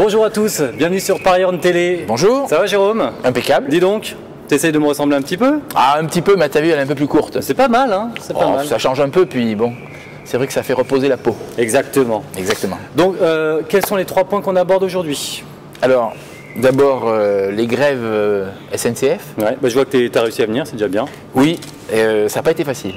Bonjour à tous, bienvenue sur Parieurs Télé. Bonjour. Ça va Jérôme? Impeccable. Dis donc, t'essayes de me ressembler un petit peu? Ah, un petit peu, mais ta vue elle est un peu plus courte. C'est pas mal, hein? C'est pas mal. Ça change un peu, puis bon, c'est vrai que ça fait reposer la peau. Exactement. Exactement. Donc, quels sont les 3 points qu'on aborde aujourd'hui? Alors, d'abord, les grèves SNCF. Ouais, bah, je vois que tu as réussi à venir, c'est déjà bien. Oui, ça n'a pas été facile.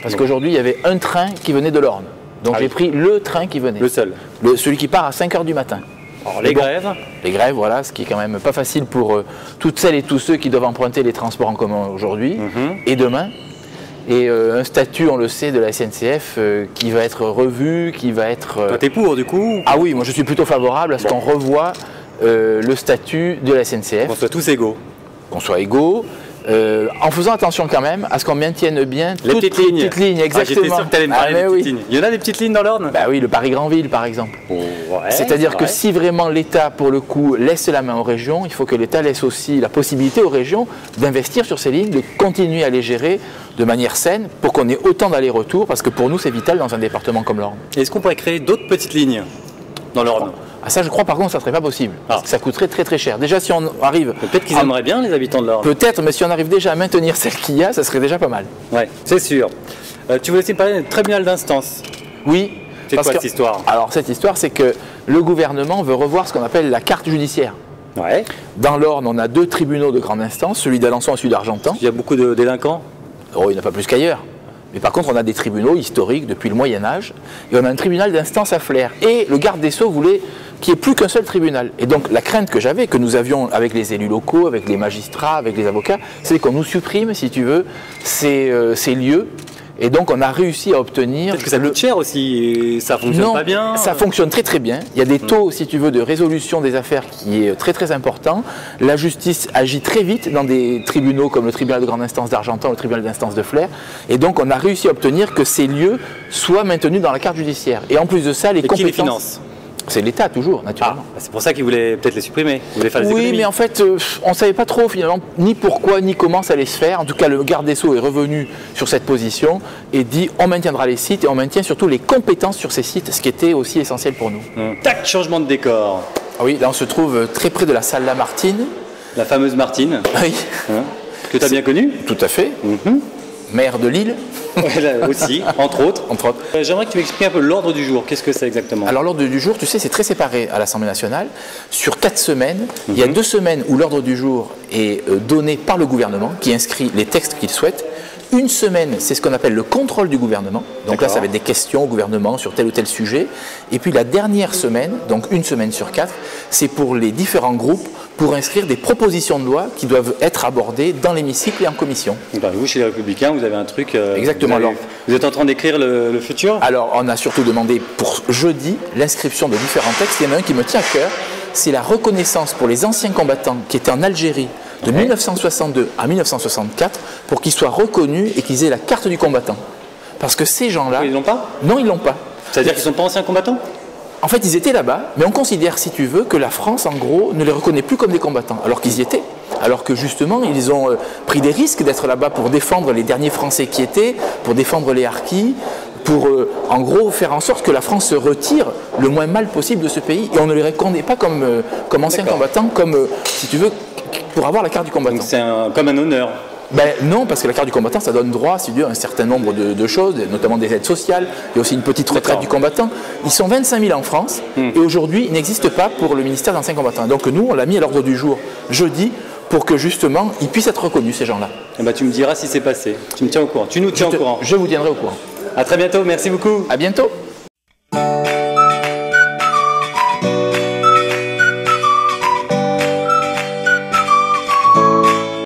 Parce Bon. qu'aujourd'hui, il y avait un train qui venait de l'Orne. Donc Ah j'ai oui. pris le train qui venait. Le seul. Celui qui part à 5 h du matin. Alors, Mais les bon, grèves? Les grèves, voilà, ce qui est quand même pas facile pour toutes celles et tous ceux qui doivent emprunter les transports en commun aujourd'hui et demain. Et un statut, on le sait, de la SNCF qui va être revu, qui va être... Toi, t'es pour du coup? Ah oui, moi je suis plutôt favorable à ce qu'on revoie le statut de la SNCF, Qu'on soit tous égaux. qu'on soit égaux, en faisant attention quand même à ce qu'on maintienne bien Les toutes petites les lignes. petites lignes, Ah, exactement. j'étais sûr que t'allais me parler mais des oui. petites lignes. Il y en a des petites lignes dans l'Orne? Bah oui, le Paris-Grandville par exemple. Ouais, C'est-à-dire que ouais. si vraiment l'État, pour le coup, laisse la main aux régions, il faut que l'État laisse aussi la possibilité aux régions d'investir sur ces lignes, de continuer à les gérer de manière saine pour qu'on ait autant d'allers-retours, parce que pour nous c'est vital dans un département comme l'Orne. Est-ce qu'on pourrait créer d'autres petites lignes dans l'Orne? Ah, ça je crois par contre ça ne serait pas possible, parce que ça coûterait très très cher. Déjà si on arrive... Peut-être qu'ils aimeraient bien les habitants de l'Orne. Peut-être, mais si on arrive déjà à maintenir celle qu'il y a, ça serait déjà pas mal. Ouais, c'est sûr. Tu voulais aussi me parler d'un tribunal d'instance. Oui. C'est quoi cette histoire? Alors cette histoire, c'est que le gouvernement veut revoir ce qu'on appelle la carte judiciaire. Ouais. Dans l'Orne, on a 2 tribunaux de grande instance, celui d'Alençon et celui d'Argentan. Il y a beaucoup de délinquants. Oh, il n'y en a pas plus qu'ailleurs. Mais par contre, on a des tribunaux historiques depuis le Moyen-Âge. Et on a un tribunal d'instance à Flers. Et le garde des Sceaux voulait qu'il n'y ait plus qu'un seul tribunal. Et donc la crainte que j'avais, que nous avions avec les élus locaux, avec les magistrats, avec les avocats, c'est qu'on nous supprime, si tu veux, ces lieux. Et donc on a réussi à obtenir... Peut-être que ça coûte cher aussi et ça fonctionne Non, pas bien. ça fonctionne très très bien. Il y a des taux, si tu veux, de résolution des affaires qui est très très important. La justice agit très vite dans des tribunaux comme le tribunal de grande instance d'Argentan, le tribunal d'instance de Flers. Et donc on a réussi à obtenir que ces lieux soient maintenus dans la carte judiciaire. Et en plus de ça, les Et qui compétences... les finance? C'est l'État toujours, naturellement. Ah, c'est pour ça qu'ils voulaient peut-être les supprimer. Ils voulaient faire des Oui, économies. mais en fait, on ne savait pas trop finalement ni pourquoi ni comment ça allait se faire. En tout cas, le garde des Sceaux est revenu sur cette position et dit on maintiendra les sites et on maintient surtout les compétences sur ces sites, ce qui était aussi essentiel pour nous. Tac, changement de décor. Ah oui, là on se trouve très près de la salle Lamartine. La fameuse Martine, Oui, que tu as bien connue. tout à fait. Maire de Lille, Ouais, là aussi, entre autres. entre autres. J'aimerais que tu m'expliques un peu l'ordre du jour. Qu'est-ce que c'est exactement? Alors l'ordre du jour, tu sais, c'est très séparé à l'Assemblée nationale. Sur 4 semaines, il y a 2 semaines où l'ordre du jour est donné par le gouvernement, qui inscrit les textes qu'il souhaite. Une semaine, c'est ce qu'on appelle le contrôle du gouvernement. Donc là, D'accord. ça va être des questions au gouvernement sur tel ou tel sujet. Et puis la dernière semaine, donc 1 semaine sur 4, c'est pour les différents groupes pour inscrire des propositions de loi qui doivent être abordées dans l'hémicycle et en commission. Donc, vous, chez les Républicains, vous avez un truc. Exactement, Vous, alors. vous êtes en train d'écrire le futur? Alors, on a surtout demandé pour jeudi l'inscription de différents textes. Il y en a un qui me tient à cœur, c'est la reconnaissance pour les anciens combattants qui étaient en Algérie de 1962 à 1964 pour qu'ils soient reconnus et qu'ils aient la carte du combattant. Parce que ces gens-là... Ils l'ont pas? Non, ils l'ont pas. C'est-à-dire qu'ils sont pas anciens combattants? En fait, ils étaient là-bas, mais on considère, si tu veux, que la France, en gros, ne les reconnaît plus comme des combattants, alors qu'ils y étaient. Alors que justement, ils ont pris des risques d'être là-bas pour défendre les derniers Français qui étaient, pour défendre les harkis, pour en gros faire en sorte que la France se retire le moins mal possible de ce pays. Et on ne les reconnaît pas comme anciens D'accord. combattants, comme, si tu veux, pour avoir la carte du combattant. Donc c'est comme un honneur. Ben non, parce que la carte du combattant, ça donne droit, si tu veux, à un certain nombre de choses, notamment des aides sociales. Il y a aussi une petite retraite D'accord. du combattant. Ils sont 25 000 en France, et aujourd'hui, ils n'existent pas pour le ministère d'anciens combattants. Donc nous, on l'a mis à l'ordre du jour jeudi, pour que justement, ils puissent être reconnus, ces gens-là. Eh ben, tu me diras si c'est passé. Tu me tiens au courant. Tu nous tiens au courant. Je vous tiendrai au courant. À très bientôt. Merci beaucoup. À bientôt.